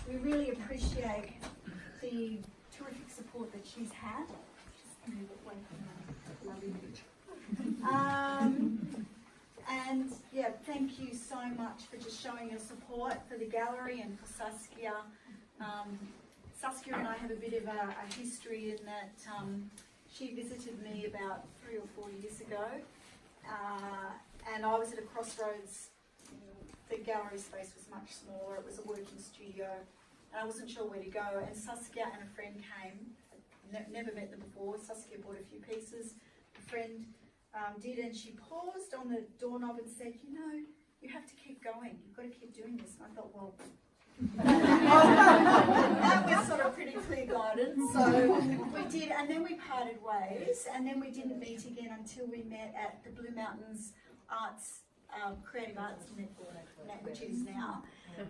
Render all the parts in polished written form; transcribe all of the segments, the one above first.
we really appreciate the terrific support that she's had. Just move it away from her lovely and yeah, thank you so much for just showing your support for the gallery and for Saskia. Saskia and I have a bit of a history in that she visited me about 3 or 4 years ago, and I was at a crossroads. The gallery space was much smaller, it was a working studio, and I wasn't sure where to go, and Saskia and a friend came. Never met them before. Saskia bought a few pieces, a friend did, and she paused on the doorknob and said, you know, you have to keep going, you've got to keep doing this. And I thought, well, that was sort of pretty clear guidance. So we did, and then we parted ways, and then we didn't meet again until we met at the Blue Mountains Arts, Creative Arts Network, which it is now.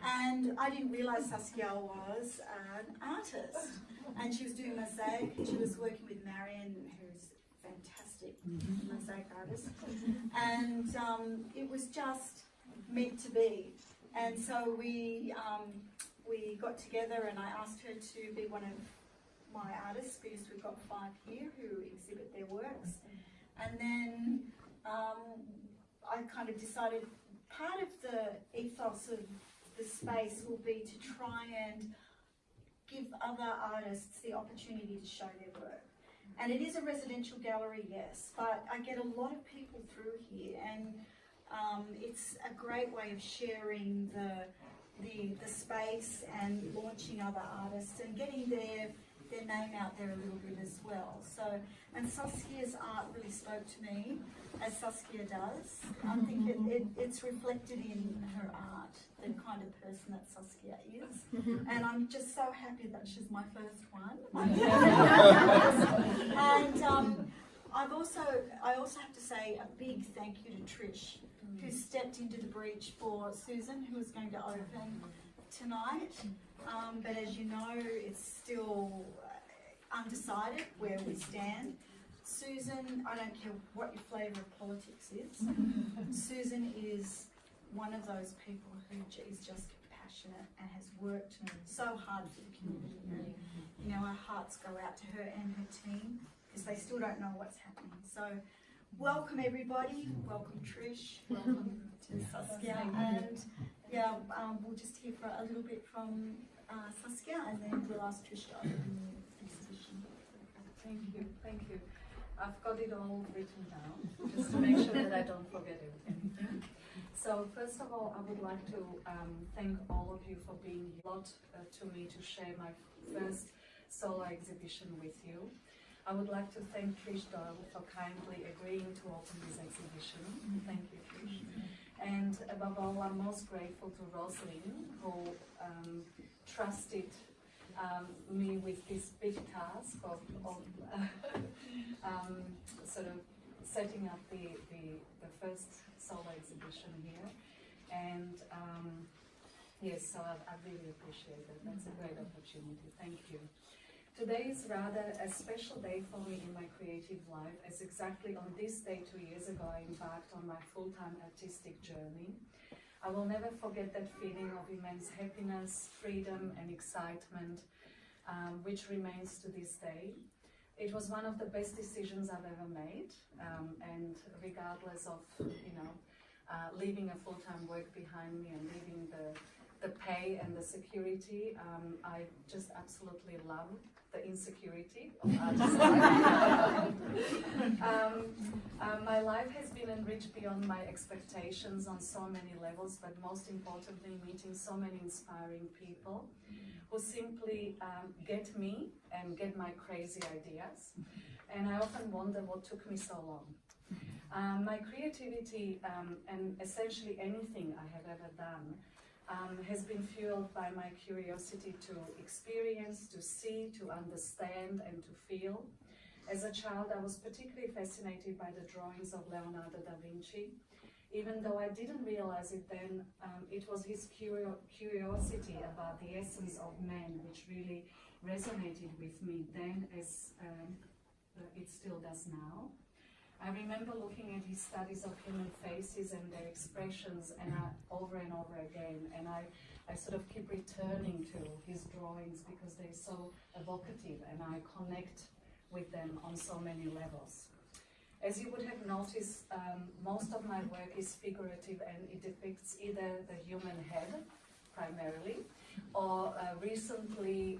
And I didn't realise Saskia was an artist, and she was doing mosaic, and she was working with Marion, who's fantastic mosaic artist, and it was just meant to be. And so we got together, and I asked her to be one of my artists, because we've got 5 here who exhibit their works. And then I kind of decided part of the ethos of the space will be to try and give other artists the opportunity to show their work. And it is a residential gallery, yes, but I get a lot of people through here, and it's a great way of sharing the space and launching other artists and getting their name out there a little bit as well. So, and Saskia's art really spoke to me, as Saskia does. I think it's reflected in her art, the kind of person that Saskia is. And I'm just so happy that she's my first one. And I also have to say a big thank you to Trish, who stepped into the breach for Susan, who is going to open tonight. But as you know, it's still undecided where we stand. Susan, I don't care what your flavour of politics is, Susan is one of those people who is just passionate and has worked so hard for the community. You know, our hearts go out to her and her team, because they still don't know what's happening. So welcome everybody, welcome Trish, welcome to Saskia, and yeah, we'll just hear for a little bit from Saskia, and then we'll ask Trish to open the exhibition. Thank you. I've got it all written down, just to make sure that I don't forget everything. So first of all, I would like to thank all of you for being here. A lot to me to share my first solo exhibition with you. I would like to thank Trish Doyle for kindly agreeing to open this exhibition. Thank you, Trish. And above all, I'm most grateful to Rosalind, who trusted me with this big task of sort of setting up the first solo exhibition here. And yes, so I really appreciate it. That's a great opportunity. Thank you. Today is rather a special day for me in my creative life, as exactly on this day 2 years ago I embarked on my full-time artistic journey. I will never forget that feeling of immense happiness, freedom and excitement, which remains to this day. It was one of the best decisions I've ever made, and regardless of, you know, leaving a full-time work behind me and leaving the pay and the security, I just absolutely love the insecurity of artist life. My life has been enriched beyond my expectations on so many levels, but most importantly, meeting so many inspiring people who simply get me and get my crazy ideas. And I often wonder what took me so long. My creativity and essentially anything I have ever done has been fueled by my curiosity to experience, to see, to understand and to feel. As a child, I was particularly fascinated by the drawings of Leonardo da Vinci. Even though I didn't realize it then, it was his curiosity about the essence of man which really resonated with me then, as it still does now. I remember looking at his studies of human faces and their expressions, and over and over again, and I I sort of keep returning to his drawings because they're so evocative and I connect with them on so many levels. As you would have noticed, most of my work is figurative and it depicts either the human head, primarily, or recently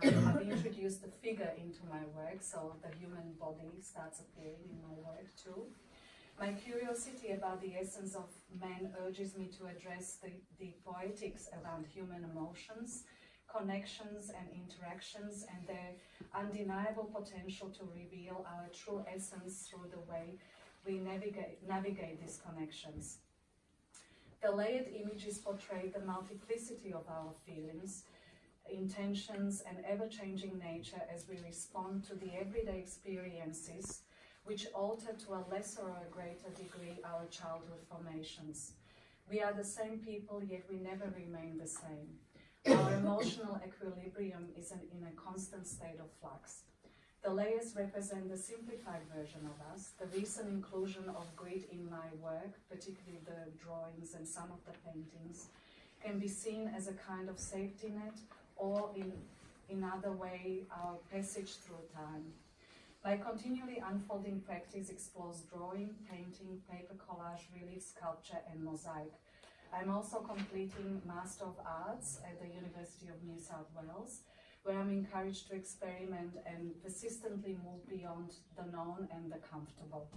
I've introduced the figure into my work, so the human body starts appearing in my work too. My curiosity about the essence of man urges me to address the poetics around human emotions, connections and interactions, and their undeniable potential to reveal our true essence through the way we navigate these connections. The layered images portray the multiplicity of our feelings, intentions, and ever-changing nature as we respond to the everyday experiences which alter to a lesser or a greater degree our childhood formations. We are the same people, yet we never remain the same. Our emotional equilibrium is in a constant state of flux. The layers represent the simplified version of us. The recent inclusion of grid in my work, particularly the drawings and some of the paintings, can be seen as a kind of safety net, or in other way, our passage through time. My continually unfolding practice explores drawing, painting, paper collage, relief, sculpture, and mosaic. I'm also completing Master of Arts at the University of New South Wales, where I'm encouraged to experiment and persistently move beyond the known and the comfortable.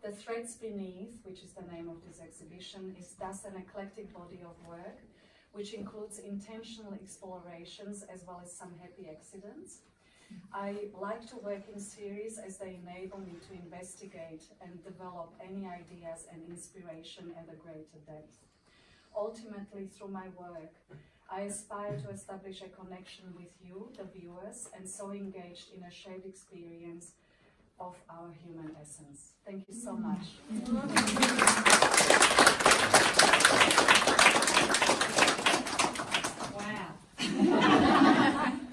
The Threads Beneath, which is the name of this exhibition, is thus an eclectic body of work, which includes intentional explorations as well as some happy accidents. I like to work in series as they enable me to investigate and develop any ideas and inspiration at a greater depth. Ultimately, through my work, I aspire to establish a connection with you, the viewers, and so engaged in a shared experience of our human essence. Thank you so much. Wow.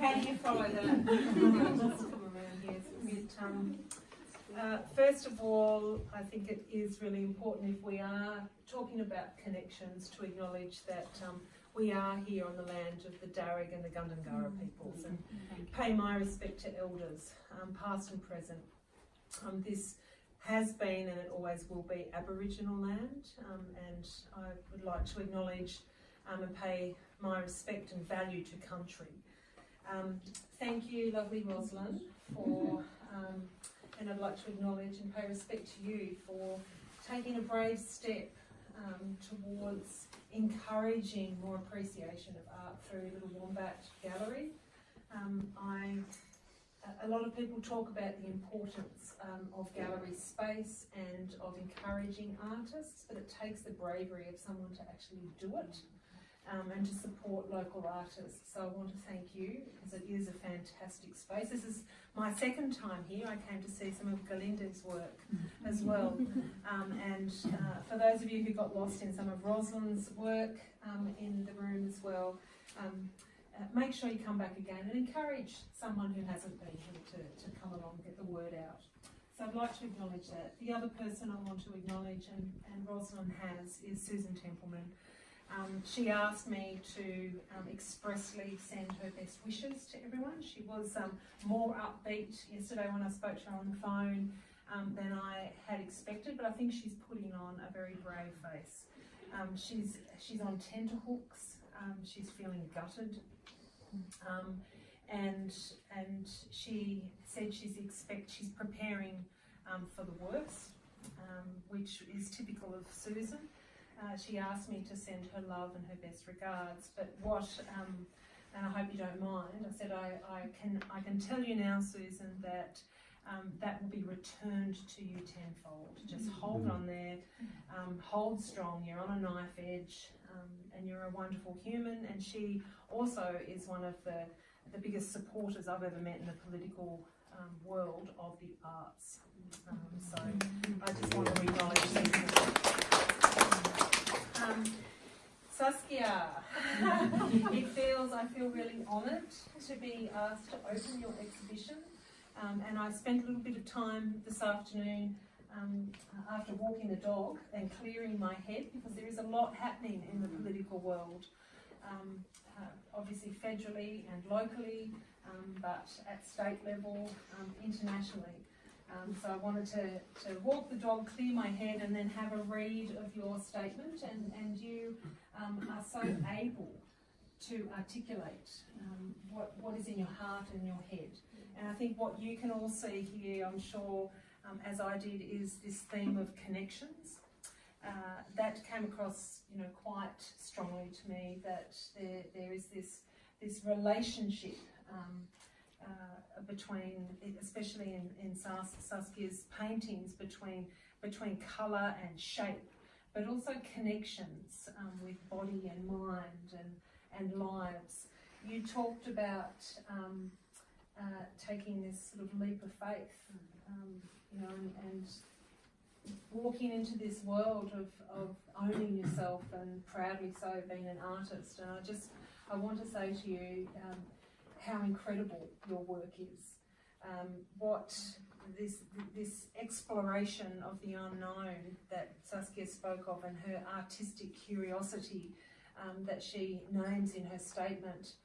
How do you follow that? Just come around here. It's a bit, first of all, I think it is really important, if we are talking about connections, to acknowledge that we are here on the land of the Darug and the Gundungurra peoples, and pay my respect to elders, past and present. This has been and it always will be Aboriginal land, and I would like to acknowledge and pay my respect and value to country. Thank you, lovely Rosalind, for, and I'd like to acknowledge and pay respect to you for taking a brave step towards encouraging more appreciation of art through the Wombat Gallery. A lot of people talk about the importance of gallery space and of encouraging artists, but it takes the bravery of someone to actually do it. And to support local artists. So I want to thank you, because it is a fantastic space. This is my second time here. I came to see some of Galinda's work as well. And for those of you who got lost in some of Rosalind's work in the room as well, make sure you come back again and encourage someone who hasn't been here to come along and get the word out. So I'd like to acknowledge that. The other person I want to acknowledge, and Rosalind has, is Susan Templeman. She asked me to expressly send her best wishes to everyone. She was more upbeat yesterday when I spoke to her on the phone than I had expected, but I think she's putting on a very brave face. She's on tenterhooks. She's feeling gutted, and she said she's preparing for the worst, which is typical of Susan. She asked me to send her love and her best regards, but and I hope you don't mind, I said I can tell you now, Susan, that that will be returned to you tenfold. Just hold on there, hold strong, you're on a knife edge, and you're a wonderful human. And she also is one of the biggest supporters I've ever met in the political world of the arts. So I just want to acknowledge Susan. Saskia, I feel really honoured to be asked to open your exhibition, and I spent a little bit of time this afternoon after walking the dog and clearing my head, because there is a lot happening in the political world obviously federally and locally, but at state level, internationally. So I wanted to walk the dog, clear my head, and then have a read of your statement, and you are so able to articulate what is in your heart and your head. And I think what you can all see here, I'm sure, as I did, is this theme of connections. That came across, quite strongly to me, that there is this relationship between, especially in Saskia's paintings, between colour and shape, but also connections with body and mind and lives. You talked about taking this sort of leap of faith, and walking into this world of owning yourself, and proudly so being an artist. And I want to say to you how incredible your work is. What this exploration of the unknown that Saskia spoke of, and her artistic curiosity that she names in her statement,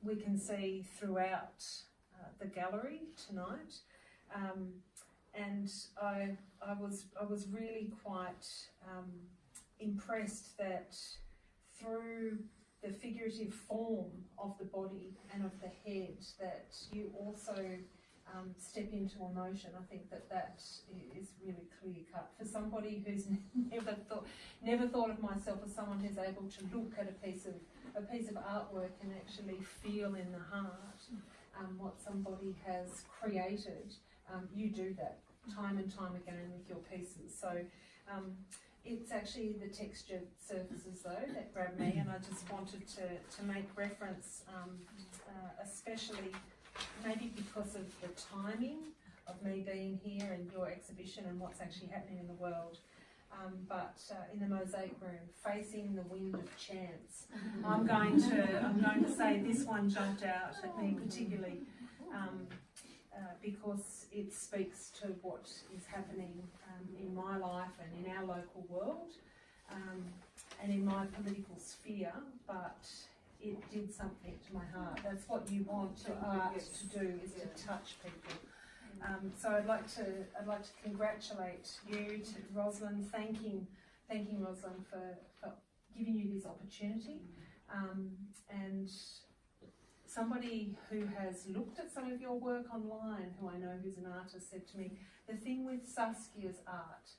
we can see throughout the gallery tonight. And I was really quite impressed that through the figurative form of the body and of the head, that you also step into emotion. I think that is really clear cut for somebody who's never thought of myself as someone who's able to look at a piece of artwork and actually feel in the heart what somebody has created. You do that time and time again with your pieces. So it's actually the textured surfaces though that grabbed me, and I just wanted to make reference, especially maybe because of the timing of me being here and your exhibition and what's actually happening in the world. But in the mosaic room, facing the wind of chance, I'm going to say this one jumped out at me particularly, because it speaks to what is happening in my life and in our local world, and in my political sphere, but it did something to my heart. That's what you want your art to do, is to touch people. So I'd like to congratulate you, to Rosalind, thanking Rosalind for giving you this opportunity, and somebody who has looked at some of your work online, who I know who's an artist, said to me, the thing with Saskia's art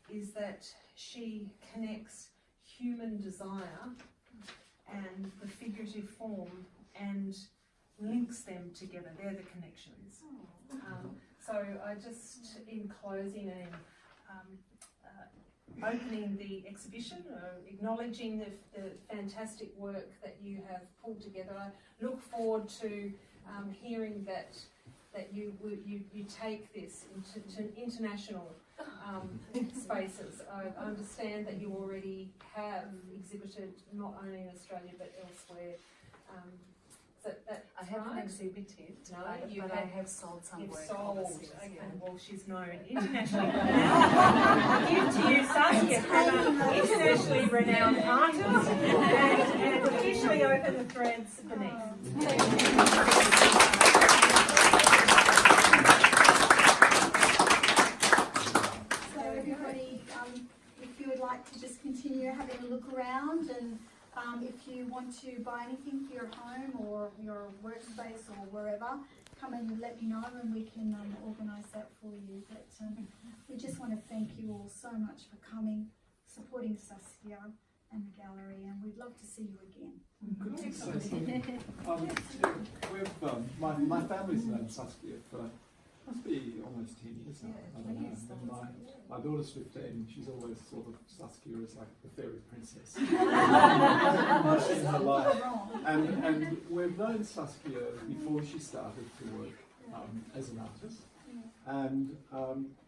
is that she connects human desire and the figurative form and links them together. They're the connections. So I just, in closing and opening the exhibition, acknowledging the fantastic work that you have pulled together, I look forward to hearing that you take this into international spaces. I understand that you already have exhibited not only in Australia but elsewhere. I haven't exhibited, but I have sold some work. Overseas, okay, yeah. well, she's known internationally renowned. I give to you, Saskia, from an internationally renowned artist, and officially open the threads beneath. So everybody, if you would like to just continue having a look around, and if you want to buy anything for your home or your workspace or wherever, come and let me know and we can organise that for you. But we just want to thank you all so much for coming, supporting Saskia and the gallery, and we'd love to see you again. Good to see you. My family's known Saskia for must be almost 10 years now. I don't know. And my daughter's 15. She's always thought of Saskia as like the fairy princess in her life. And we've known Saskia before she started to work as an artist. And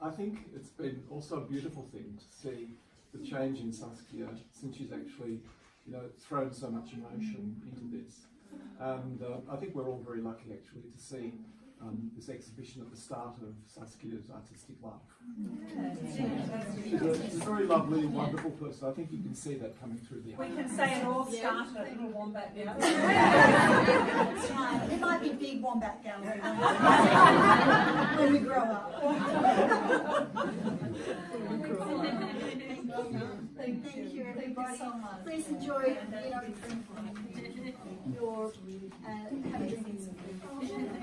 I think it's been also a beautiful thing to see the change in Saskia since she's actually, thrown so much emotion into this. And I think we're all very lucky actually to see this exhibition at the start of Saskia's artistic life. Yeah. She's a very lovely, wonderful person. I think you can see that coming through the We can say it all started at Little Wombat Gallery. That's right. It might be Big Wombat Gallery when we grow up. Thank you, everybody. Please enjoy your have a drink and some food.